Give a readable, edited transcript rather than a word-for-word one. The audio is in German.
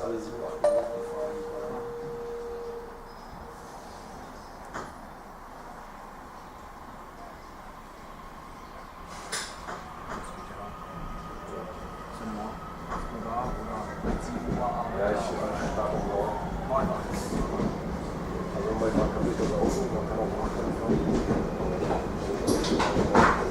alle so abgefahren. Ja, ich starte um 9. Also manchmal kann ich das auch so, man kann auch 8 fahren.